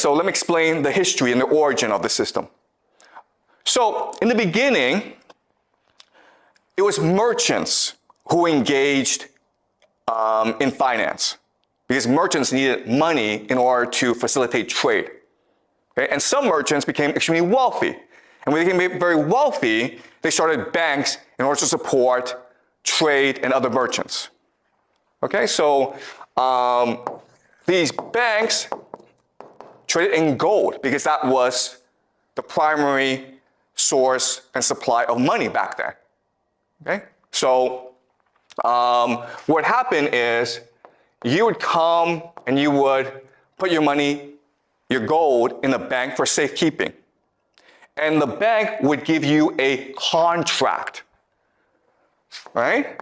so let me explain the history and the origin of the system. So in the beginning, it was merchants who engaged in finance, because merchants needed money in order to facilitate trade. Okay? And some merchants became extremely wealthy. And when they became very wealthy, they started banks in order to support trade and other merchants. Okay, so these banks traded in gold because that was the primary source and supply of money back then. Okay, so what happened is you would come and you would put your money, your gold, in a bank for safekeeping. And the bank would give you a contract, right?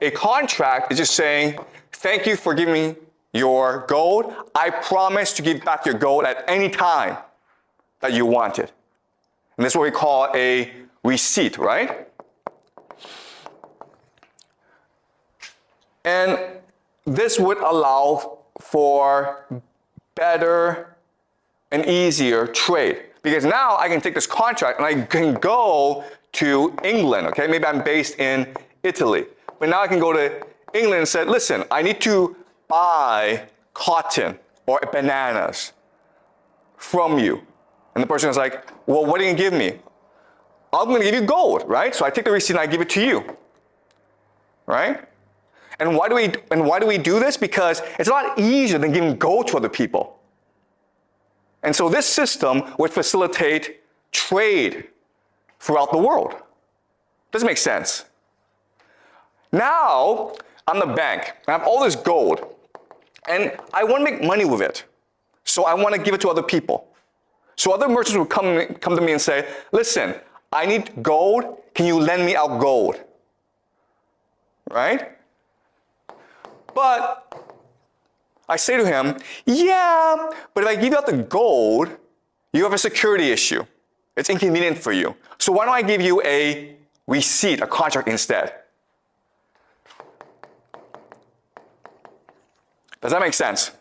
A contract is just saying, thank you for giving me your gold. I promise to give back your gold at any time that you want it. And this is what we call a receipt, right? And this would allow for better and easier trade. Because now I can take this contract and I can go to England, okay? Maybe I'm based in Italy. But now I can go to England and say, listen, I need to buy cotton or bananas from you. And the person is like, well, what are you going to give me? I'm going to give you gold, right? So I take the receipt and I give it to you, right? And why do we do this? Because it's a lot easier than giving gold to other people. And so this system would facilitate trade throughout the world. Doesn't make sense. Now, I'm the bank. I have all this gold. And I want to make money with it. So I want to give it to other people. So other merchants would come to me and say, listen, I need gold. Can you lend me out gold? Right? But I say to him, yeah, but if I give you out the gold, you have a security issue. It's inconvenient for you. So why don't I give you a receipt, a contract instead? Does that make sense?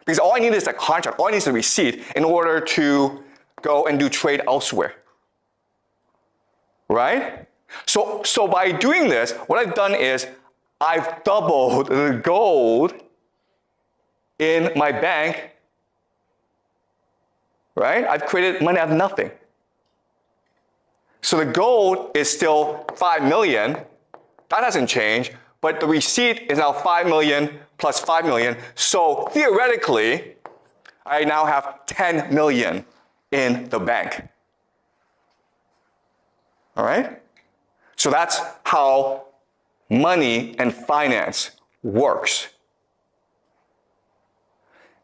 Because all I need is a contract, all I need is a receipt in order to go and do trade elsewhere. Right? So by doing this, what I've done is I've doubled the gold in my bank, right? I've created money out of nothing. So the gold is still 5 million. That hasn't changed, but the receipt is now 5 million plus 5 million. So theoretically, I now have 10 million in the bank. All right? So that's how money and finance works.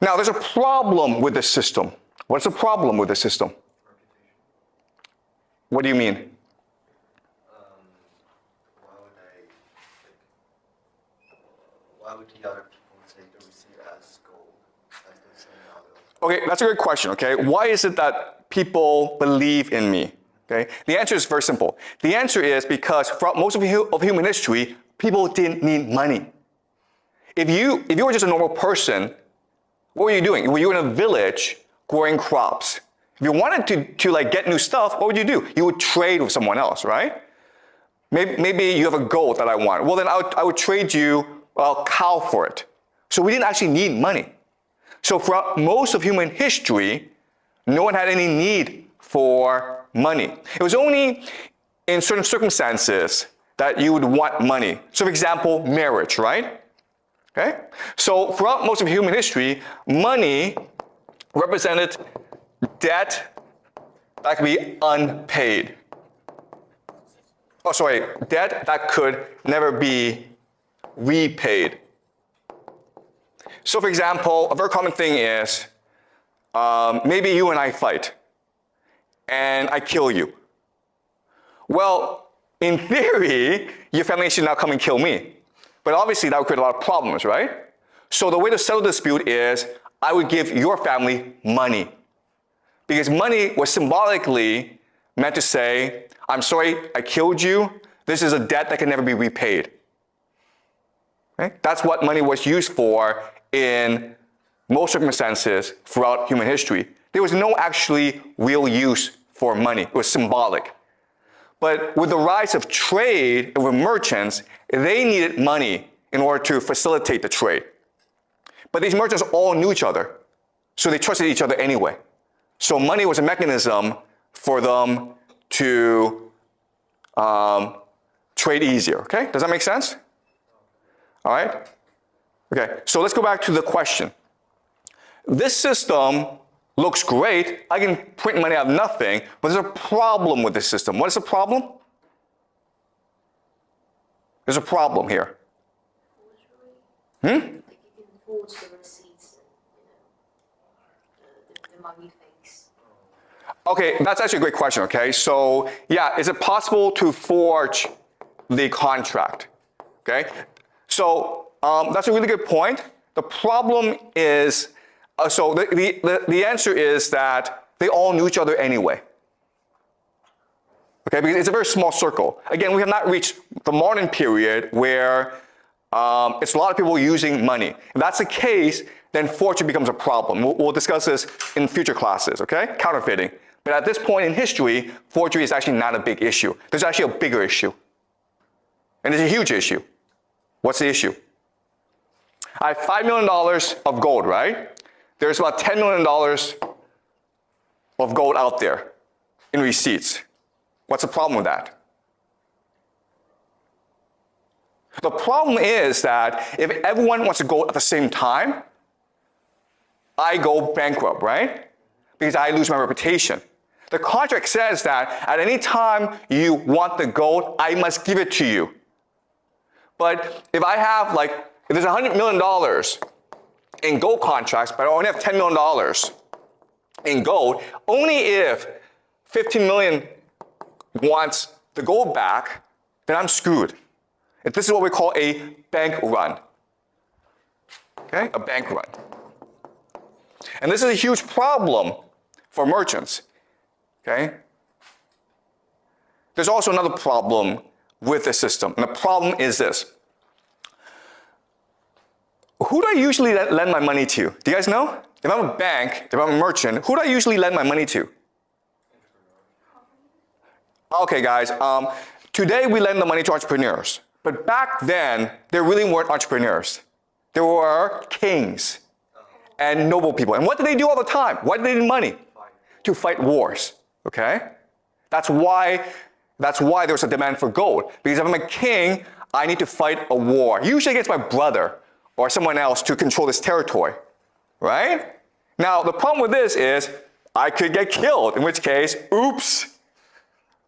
Now, there's a problem with this system. What's the problem with the system? What do you mean? Why would the other people take the receipt as gold? Okay, that's a good question, okay? Why is it that people believe in me? Okay? The answer is very simple. The answer is because throughout most of human history, people didn't need money. If you were just a normal person, what were you doing? Were you in a village growing crops? If you wanted to like get new stuff, what would you do? You would trade with someone else, right? Maybe you have a gold that I want. Well, then I would trade you a cow for it. So we didn't actually need money. So throughout most of human history, no one had any need for money. It was only in certain circumstances that you would want money. So for example, marriage, right? Okay? So throughout most of human history, money represented debt that could be unpaid. Debt that could never be repaid. So for example, a very common thing is, maybe you and I fight, and I kill you. Well, in theory, your family should now come and kill me. But obviously that would create a lot of problems, right? So the way to settle the dispute is, I would give your family money. Because money was symbolically meant to say, I'm sorry, I killed you. This is a debt that can never be repaid. Okay? That's what money was used for in most circumstances throughout human history, there was no actually real use for money. It was symbolic. But with the rise of trade and with merchants, they needed money in order to facilitate the trade. But these merchants all knew each other, so they trusted each other anyway. So money was a mechanism for them to trade easier, okay? Does that make sense? All right? Okay, so let's go back to the question. This system looks great. I can print money out of nothing, but there's a problem with this system. What is the problem? There's a problem here. Like you can forge the receipts and, the money fakes. Okay, that's actually a great question, okay? So, yeah, is it possible to forge the contract? Okay? So, that's a really good point. The problem is, so the answer is that they all knew each other anyway. Okay, because it's a very small circle. Again, we have not reached the modern period where it's a lot of people using money. If that's the case, then forgery becomes a problem. We'll discuss this in future classes, okay? Counterfeiting. But at this point in history, forgery is actually not a big issue. There's actually a bigger issue. And it's a huge issue. What's the issue? I have $5 million of gold, right? There's about $10 million of gold out there in receipts. What's the problem with that? The problem is that if everyone wants to go at the same time, I go bankrupt, right? Because I lose my reputation. The contract says that at any time you want the gold, I must give it to you. But if I have if there's $100 million in gold contracts, but I only have $10 million in gold, only if 15 million wants the gold back, then I'm screwed. This is what we call a bank run. Okay, a bank run. And this is a huge problem for merchants. Okay? There's also another problem with the system, and the problem is this. Who do I usually lend my money to? Do you guys know? If I'm a bank, if I'm a merchant, who do I usually lend my money to? Okay, guys, today we lend the money to entrepreneurs. But back then, there really weren't entrepreneurs. There were kings and noble people. And what did they do all the time? Why did they need money? To fight wars, okay? That's why there was a demand for gold. Because if I'm a king, I need to fight a war, usually against my brother or someone else to control this territory, right? Now, the problem with this is I could get killed, in which case, oops.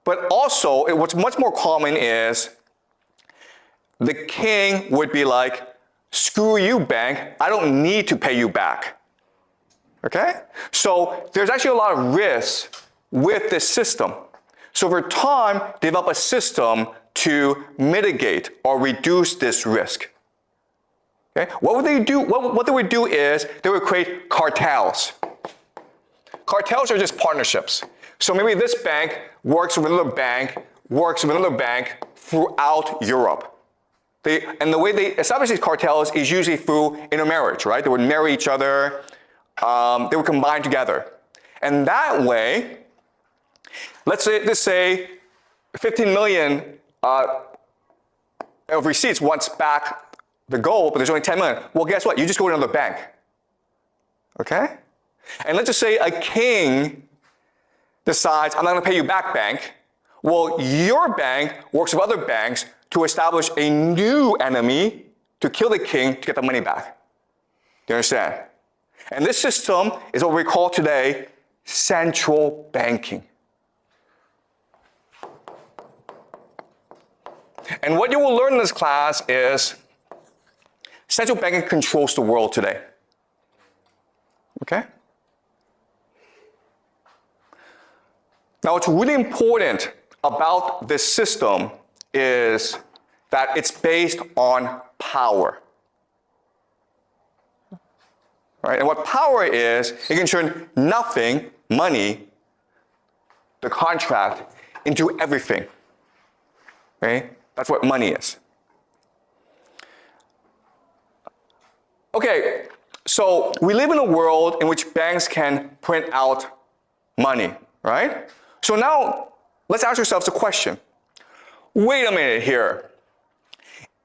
But also, what's much more common is the king would be like, screw you, bank, I don't need to pay you back. Okay? So there's actually a lot of risks with this system. So over time, develop a system to mitigate or reduce this risk. Okay? What would they do? What they would do is they would create cartels. Cartels are just partnerships. So maybe this bank works with another bank, throughout Europe. And the way they establish these cartels is usually through intermarriage, right? They would marry each other, they would combine together. And that way, let's say 15 million of receipts wants back the gold, but there's only 10 million. Well, guess what? You just go to another bank. Okay? And let's just say a king decides, I'm not going to pay you back, bank. Well, your bank works with other banks to establish a new enemy to kill the king to get the money back. Do you understand? And this system is what we call today central banking. And what you will learn in this class is central banking controls the world today. Okay? Now, what's really important about this system is that it's based on power. Right? And what power is, it can turn nothing, money, the contract, into everything. Okay? That's what money is. Okay, So we live in a world in which banks can print out money, right? So now let's ask ourselves a question. Wait a minute here.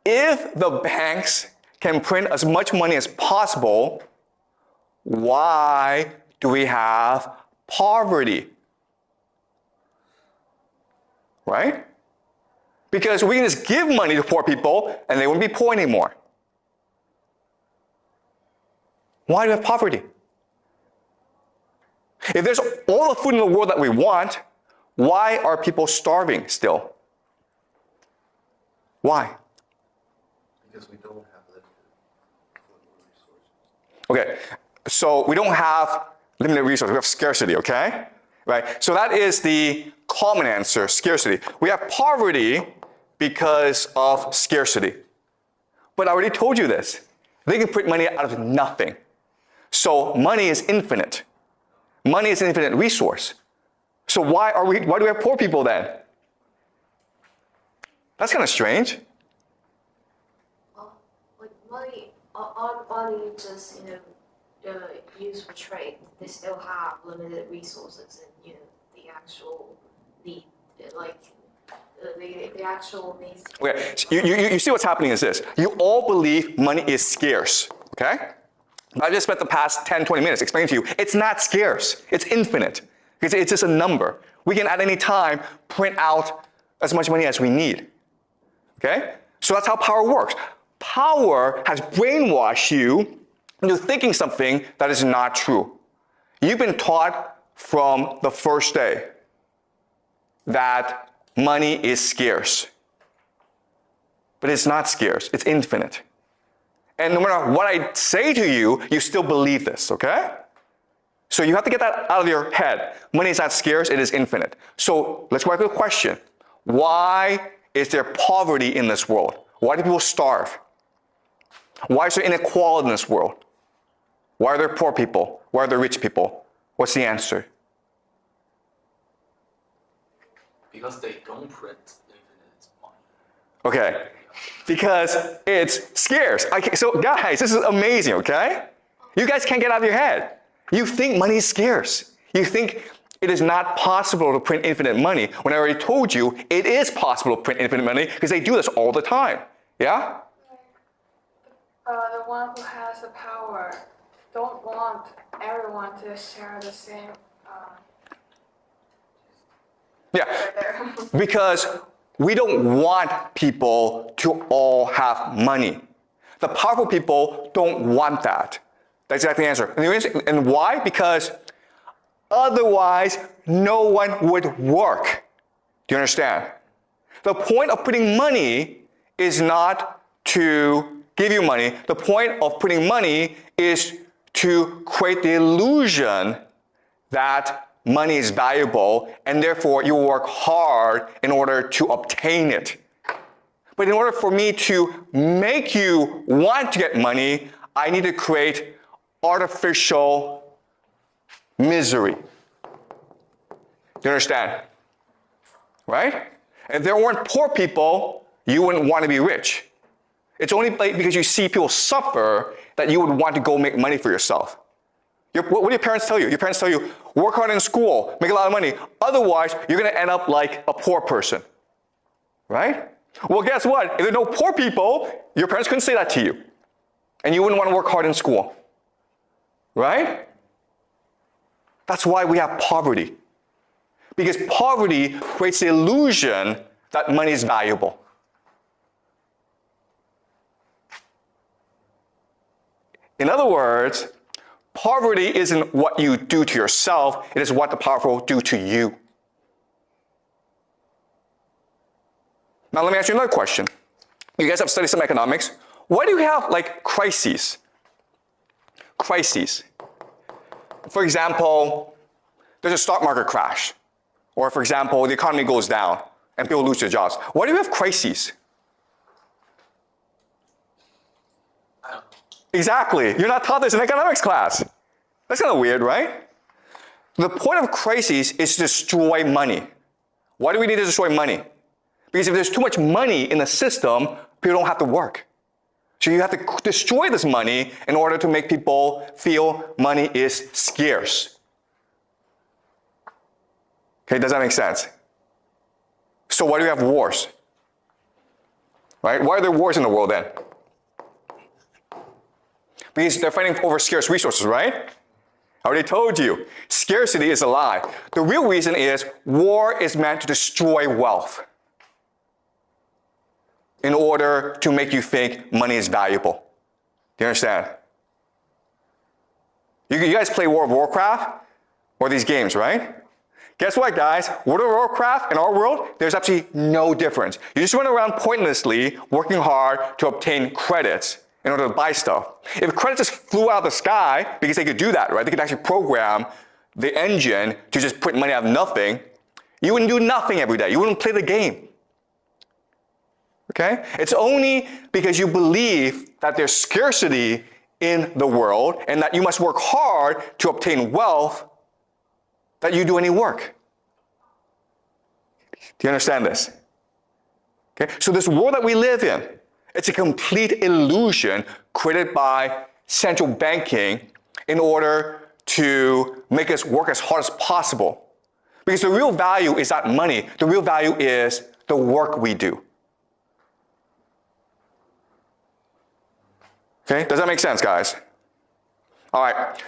If the banks can print as much money as possible, why do we have poverty? Right? Because we can just give money to poor people and they wouldn't be poor anymore. Why do we have poverty? If there's all the food in the world that we want, why are people starving still? Why? Because we don't have limited resources. Okay, so we don't have limited resources, we have scarcity, okay? Right? So that is the common answer, scarcity. We have poverty because of scarcity. But I already told you this. They can print money out of nothing. So money is infinite. Money is an infinite resource. So why do we have poor people then? That's kind of strange. Like money, aren't money just used for trade? They still have limited resources, and the actual needs. Okay, so you see what's happening is this. You all believe money is scarce, okay? I just spent the past 10, 20 minutes explaining to you, it's not scarce, it's infinite. Because it's just a number. We can at any time print out as much money as we need, okay? So that's how power works. Power has brainwashed you into thinking something that is not true. You've been taught from the first day that money is scarce. But it's not scarce, it's infinite. And no matter what I say to you, you still believe this, okay? So you have to get that out of your head. Money is not scarce, it is infinite. So let's go back to the question. Why is there poverty in this world? Why do people starve? Why is there inequality in this world? Why are there poor people? Why are there rich people? What's the answer? Because they don't print infinite money. Okay, because it's scarce. So guys, this is amazing, okay? You guys can't get out of your head. You think money is scarce. You think it is not possible to print infinite money, when I already told you it is possible to print infinite money because they do this all the time. Yeah? The one who has the power don't want everyone to share the same. Yeah, because we don't want people to all have money. The powerful people don't want that. That's exactly the answer. And why? Because otherwise, no one would work. Do you understand? The point of putting money is not to give you money. The point of putting money is to create the illusion that money is valuable, and therefore you work hard in order to obtain it. But in order for me to make you want to get money, I need to create artificial misery. Do you understand? Right? If there weren't poor people, you wouldn't want to be rich. It's only because you see people suffer that you would want to go make money for yourself. What do your parents tell you? Your parents tell you, work hard in school, make a lot of money. Otherwise, you're going to end up like a poor person. Right? Well, guess what? If there are no poor people, your parents couldn't say that to you. And you wouldn't want to work hard in school. Right? That's why we have poverty. Because poverty creates the illusion that money is valuable. In other words, poverty isn't what you do to yourself, it is what the powerful do to you. Now let me ask you another question. You guys have studied some economics. Why do you have like crises? Crises. For example, there's a stock market crash. Or for example, the economy goes down and people lose their jobs. Why do you have crises? Exactly. You're not taught this in economics class. That's kind of weird, right? The point of crises is to destroy money. Why do we need to destroy money? Because if there's too much money in the system, people don't have to work. So you have to destroy this money in order to make people feel money is scarce. Okay, does that make sense? So why do we have wars? Right? Why are there wars in the world then? Because they're fighting over scarce resources, right? I already told you. Scarcity is a lie. The real reason is war is meant to destroy wealth in order to make you think money is valuable. Do you understand? You guys play World of Warcraft or these games, right? Guess what, guys? World of Warcraft in our world, there's absolutely no difference. You just run around pointlessly working hard to obtain credits in order to buy stuff. If credits just flew out of the sky, because they could do that, right? They could actually program the engine to just print money out of nothing. You wouldn't do nothing every day. You wouldn't play the game. Okay? It's only because you believe that there's scarcity in the world and that you must work hard to obtain wealth that you do any work. Do you understand this? Okay? So this world that we live in, it's a complete illusion created by central banking in order to make us work as hard as possible. Because the real value is not money. The real value is the work we do. Okay? Does that make sense, guys? All right.